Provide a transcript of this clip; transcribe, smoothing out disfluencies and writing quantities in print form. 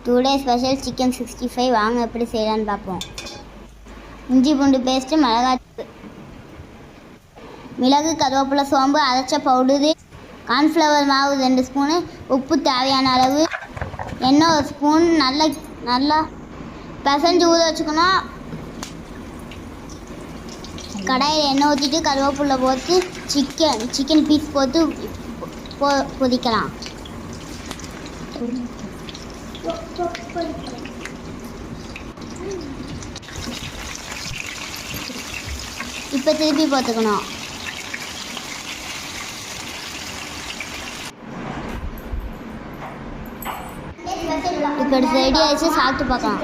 Today special chicken 65 வாங்க எப்படி செய்யலான்னு பார்ப்போம். இஞ்சி பூண்டு பேஸ்ட்டு, மிளகு, கருவேப்பிலை, சோம்பு, அரைச்ச பவுடரு, கார்ன்ஃப்ளவர் மாவு 2 ஸ்பூனு, உப்பு தேவையான அளவு, எண்ணெய் 1 ஸ்பூன். நல்லா பிசைஞ்சு ஊற வச்சுக்கணும். கடாயில் எண்ணெய் ஊற்றிட்டு கருவேப்பிலை போட்டு சிக்கன் பீஸ் போட்டு கொதிக்கலாம். இப்போ திருப்பி போட்டுக்கணும். இப்போ ரெடி ஆயிடுச்சு, சாப்பிட்டு பார்க்கலாம்.